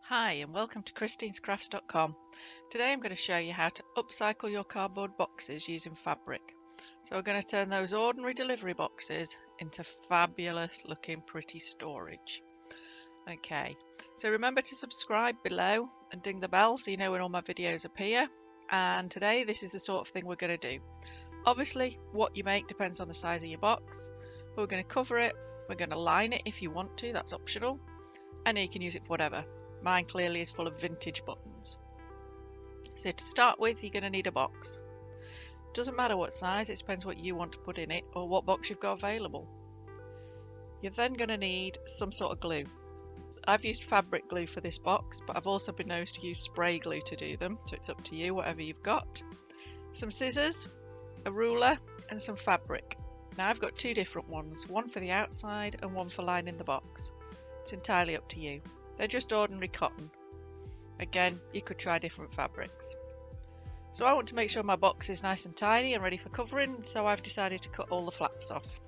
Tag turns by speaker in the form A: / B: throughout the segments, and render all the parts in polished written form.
A: Hi and welcome to christinescrafts.com. Today I'm going to show you how to upcycle your cardboard boxes using fabric. So we're going to turn those ordinary delivery boxes into fabulous looking pretty storage. Okay, so remember to subscribe below and ding the bell so you know when all my videos appear. And today this is the sort of thing we're going to do. Obviously what you make depends on the size of your box, but we're going to cover it, we're going to line it if you want to, that's optional, and you can use it for whatever. Mine clearly is full of vintage buttons. So to start with, you're going to need a box. Doesn't matter what size, it depends what you want to put in it or what box you've got available. You're then going to need some sort of glue. I've used fabric glue for this box, but I've also been known to use spray glue to do them, so it's up to you, whatever you've got. Some scissors, a ruler, and some fabric. Now I've got two different ones, one for the outside and one for lining the box. It's entirely up to you. They're just ordinary cotton. Again, you could try different fabrics. So I want to make sure my box is nice and tidy and ready for covering, so I've decided to cut all the flaps off.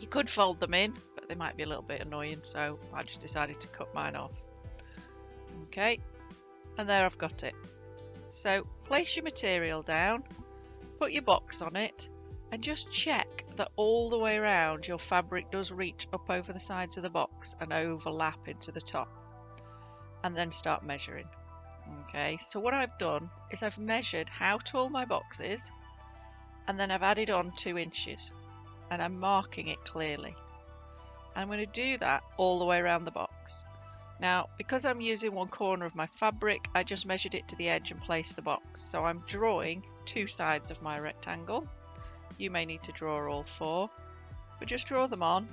A: You could fold them in, but they might be a little bit annoying, so I just decided to cut mine off. Okay, and there I've got it. So place your material down, put your box on it, and just check that all the way around your fabric does reach up over the sides of the box and overlap into the top. And then start measuring. Okay, so what I've done is I've measured how tall my box is, and then I've added on 2 inches, and I'm marking it clearly. I'm going to do that all the way around the box. Now, because I'm using one corner of my fabric, I just measured it to the edge and placed the box. So I'm drawing 2 sides of my rectangle. You may need to draw all 4, but just draw them on.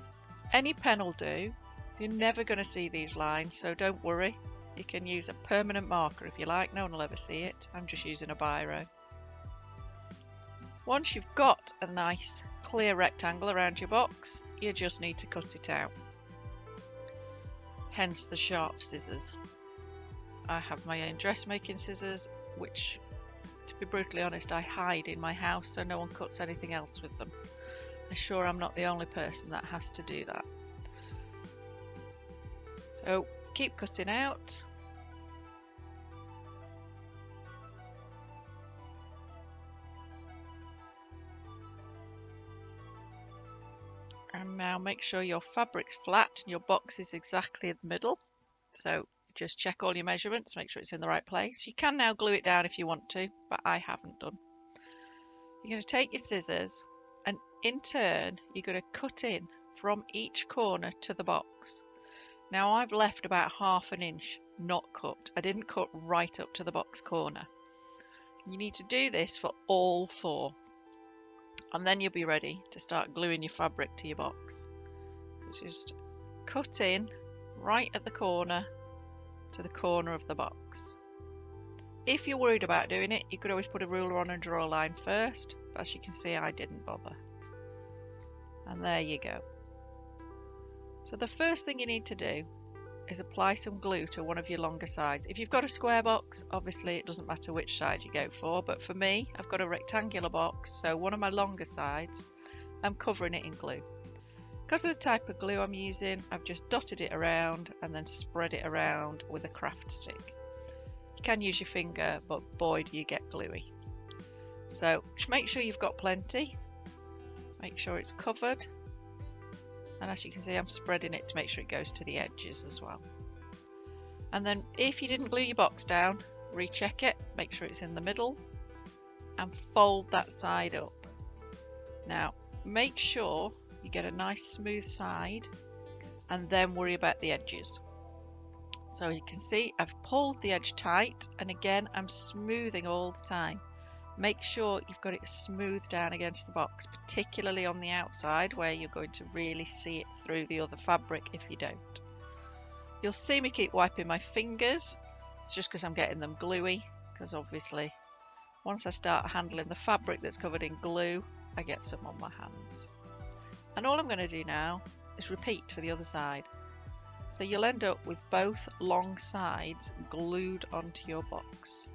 A: Any pen will do. You're never going to see these lines, so don't worry. You can use a permanent marker if you like, no one will ever see it. I'm just using a biro. Once you've got a nice clear rectangle around your box, you just need to cut it out. Hence the sharp scissors. I have my own dressmaking scissors, which, to be brutally honest, I hide in my house so no one cuts anything else with them. I'm sure I'm not the only person that has to do that. So keep cutting out. And now make sure your fabric's flat and your box is exactly in the middle. So just check all your measurements, make sure it's in the right place. You can now glue it down if you want to, but I haven't done. You're going to take your scissors and in turn you're going to cut in from each corner to the box. Now I've left about 1/2 inch not cut. I didn't cut right up to the box corner. You need to do this for all 4. And then you'll be ready to start gluing your fabric to your box. So just cut in right at the corner to the corner of the box. If you're worried about doing it, you could always put a ruler on and draw a line first, but as you can see I didn't bother. And there you go. So the first thing you need to do is apply some glue to one of your longer sides. If you've got a square box, obviously it doesn't matter which side you go for, but for me, I've got a rectangular box, so one of my longer sides, I'm covering it in glue. Because of the type of glue I'm using, I've just dotted it around and then spread it around with a craft stick. You can use your finger, but boy do you get gluey. So just make sure you've got plenty, make sure it's covered, and as you can see I'm spreading it to make sure it goes to the edges as well. And then if you didn't glue your box down, recheck it, make sure it's in the middle and fold that side up. Now make sure you get a nice smooth side and then worry about the edges. So you can see I've pulled the edge tight, and again I'm smoothing all the time. Make sure you've got it smooth down against the box, particularly on the outside where you're going to really see it through the other fabric if you don't. You'll see me keep wiping my fingers. It's just because I'm getting them gluey, because obviously once I start handling the fabric that's covered in glue, I get some on my hands. And all I'm going to do now is repeat for the other side. So you'll end up with both long sides glued onto your box.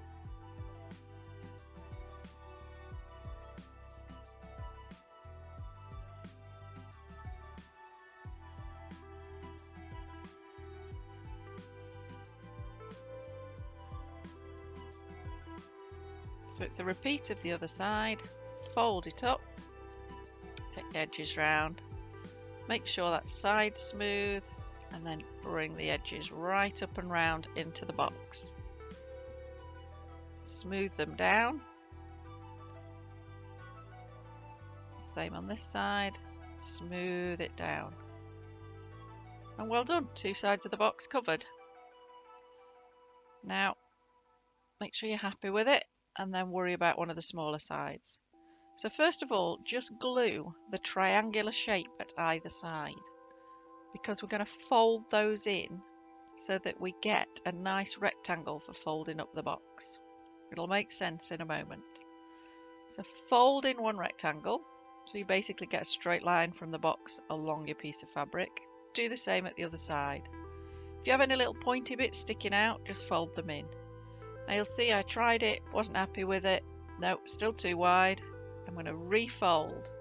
A: So it's a repeat of the other side. Fold it up, take the edges round, make sure that side's smooth, and then bring the edges right up and round into the box. Smooth them down. Same on this side, smooth it down. And well done, 2 sides of the box covered. Now, make sure you're happy with it and then worry about one of the smaller sides. So first of all, just glue the triangular shape at either side, because we're going to fold those in so that we get a nice rectangle for folding up the box. It'll make sense in a moment. So fold in one rectangle, so you basically get a straight line from the box along your piece of fabric. Do the same at the other side. If you have any little pointy bits sticking out, just fold them in. Now you'll see I tried it, wasn't happy with it. No, still too wide. I'm going to refold.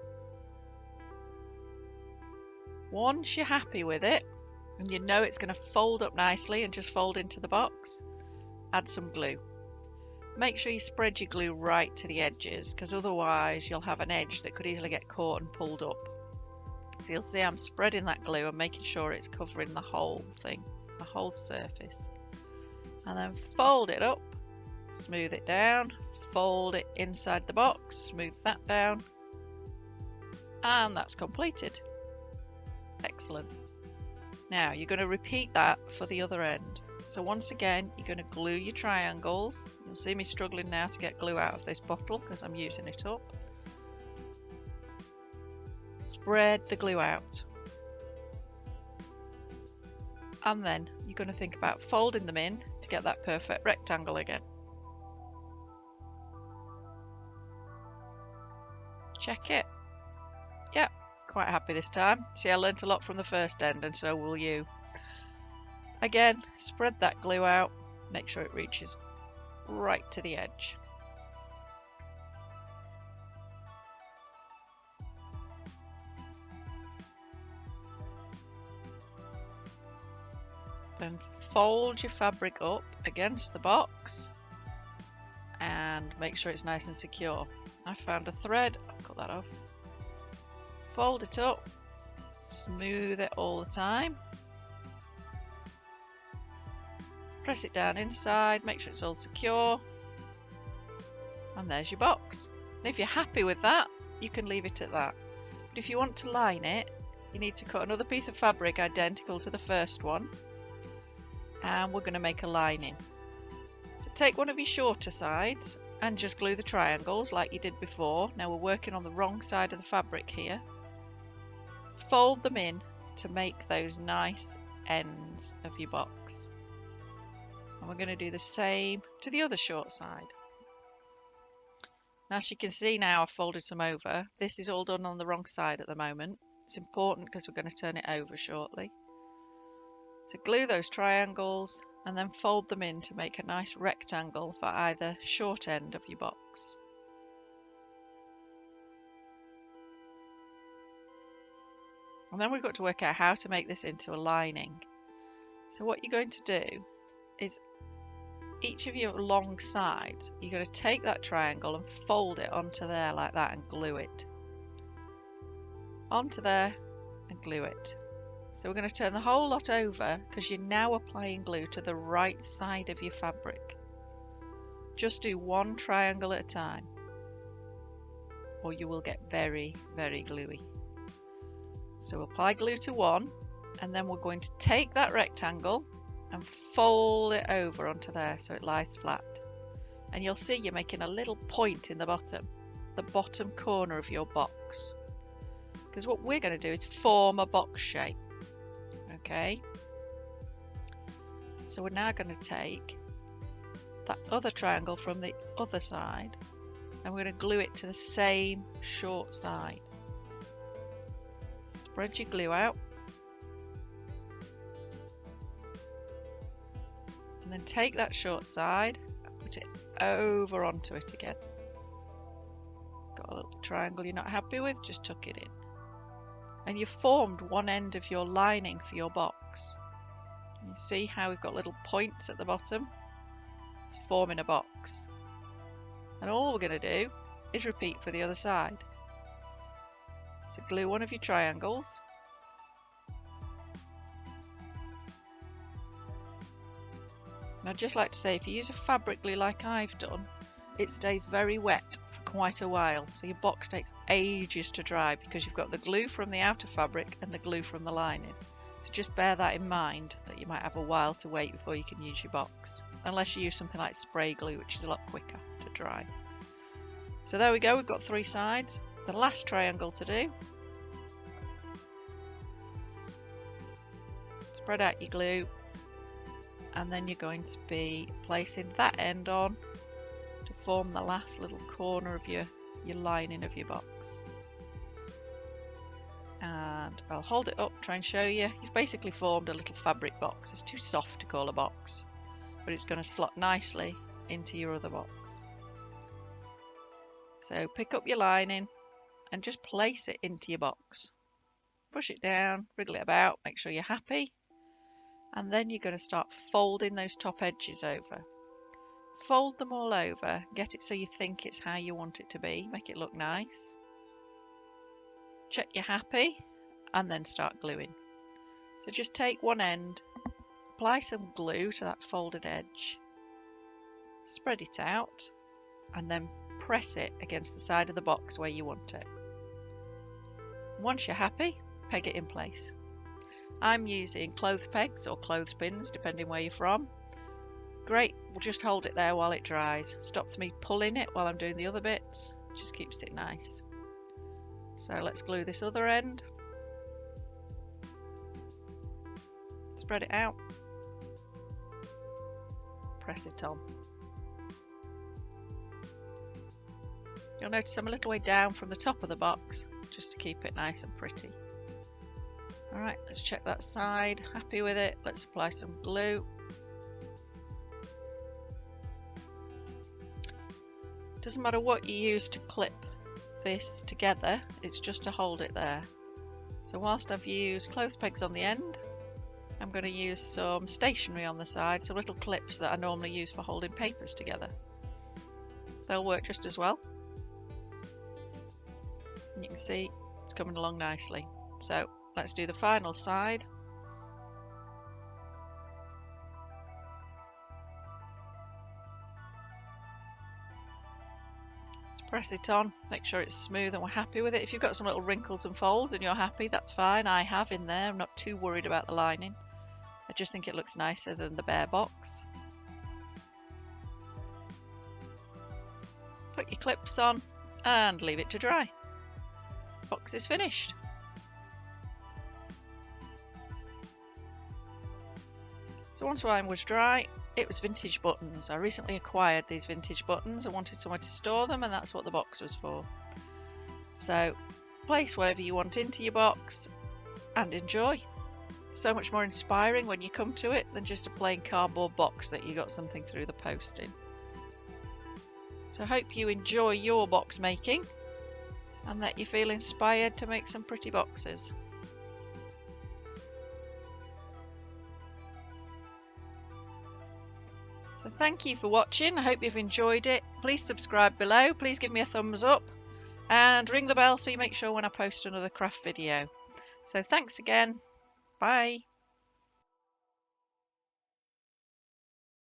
A: Once you're happy with it, and you know it's going to fold up nicely and just fold into the box, add some glue. Make sure you spread your glue right to the edges, because otherwise you'll have an edge that could easily get caught and pulled up. So you'll see I'm spreading that glue and making sure it's covering the whole thing, the whole surface. And then fold it up, smooth it down, fold it inside the box, smooth that down, and that's completed. Excellent. Now you're going to repeat that for the other end. So once again, you're going to glue your triangles. You'll see me struggling now to get glue out of this bottle because I'm using it up. Spread the glue out. And then you're going to think about folding them in to get that perfect rectangle again. Check it. Yep, quite happy this time. See, I learnt a lot from the first end, and so will you. Again, spread that glue out, make sure it reaches right to the edge. Then fold your fabric up against the box and make sure it's nice and secure. I found a thread, I'll cut that off. Fold it up, smooth it all the time. Press it down inside, make sure it's all secure. And there's your box. And if you're happy with that, you can leave it at that. But if you want to line it, you need to cut another piece of fabric identical to the first one. And we're going to make a lining. So take one of your shorter sides and just glue the triangles like you did before. Now we're working on the wrong side of the fabric here. Fold them in to make those nice ends of your box. And we're going to do the same to the other short side. Now, as you can see now, I've folded some over. This is all done on the wrong side at the moment. It's important because we're going to turn it over shortly. So glue those triangles and then fold them in to make a nice rectangle for either short end of your box. And then we've got to work out how to make this into a lining. So what you're going to do is each of your long sides, you're going to take that triangle and fold it onto there like that and glue it. Onto there and glue it. So we're going to turn the whole lot over because you're now applying glue to the right side of your fabric. Just do one triangle at a time or you will get very, very gluey. So apply glue to one and then we're going to take that rectangle and fold it over onto there so it lies flat. And you'll see you're making a little point in the bottom corner of your box. Because what we're going to do is form a box shape. Okay? So we're now going to take that other triangle from the other side and we're going to glue it to the same short side. Spread your glue out. And then take that short side and put it over onto it again. Got a little triangle you're not happy with, just tuck it in. And you've formed one end of your lining for your box. You see how we've got little points at the bottom? It's forming a box. And all we're going to do is repeat for the other side. So glue one of your triangles. I'd just like to say, if you use a fabric glue like I've done, it stays very wet for quite a while, so your box takes ages to dry because you've got the glue from the outer fabric and the glue from the lining. So just bear that in mind, that you might have a while to wait before you can use your box, unless you use something like spray glue, which is a lot quicker to dry. So there we go, we've got 3 sides. The last triangle to do. Spread out your glue, and then you're going to be placing that end on to form the last little corner of your lining of your box. And I'll hold it up, try and show you. You've basically formed a little fabric box. It's too soft to call a box, but it's going to slot nicely into your other box. So pick up your lining and just place it into your box. Push it down, wriggle it about, make sure you're happy. And then you're going to start folding those top edges over. Fold them all over, get it so you think it's how you want it to be, make it look nice. Check you're happy, and then start gluing. So just take one end, apply some glue to that folded edge, spread it out, and then press it against the side of the box where you want it. Once you're happy, peg it in place. I'm using clothes pegs or clothespins, depending where you're from. Great, we'll just hold it there while it dries. Stops me pulling it while I'm doing the other bits, just keeps it nice. So let's glue this other end. Spread it out. Press it on. You'll notice I'm a little way down from the top of the box, just to keep it nice and pretty. Alright, let's check that side. Happy with it. Let's apply some glue. Doesn't matter what you use to clip this together, it's just to hold it there. So whilst I've used clothes pegs on the end, I'm going to use some stationery on the side, some little clips that I normally use for holding papers together. They'll work just as well. And you can see it's coming along nicely. So let's do the final side. Let's press it on, make sure it's smooth and we're happy with it. If you've got some little wrinkles and folds and you're happy, that's fine. I have in there. I'm not too worried about the lining. I just think it looks nicer than the bare box. Put your clips on and leave it to dry. Box is finished. So once mine was dry, it was vintage buttons. I recently acquired these vintage buttons. I wanted somewhere to store them, and that's what the box was for. So place whatever you want into your box and enjoy. So much more inspiring when you come to it than just a plain cardboard box that you got something through the post in. So I hope you enjoy your box making and that you feel inspired to make some pretty boxes. So thank you for watching. I hope you've enjoyed it. Please subscribe below. Please give me a thumbs up and ring the bell so you make sure when I post another craft video. So thanks again. Bye.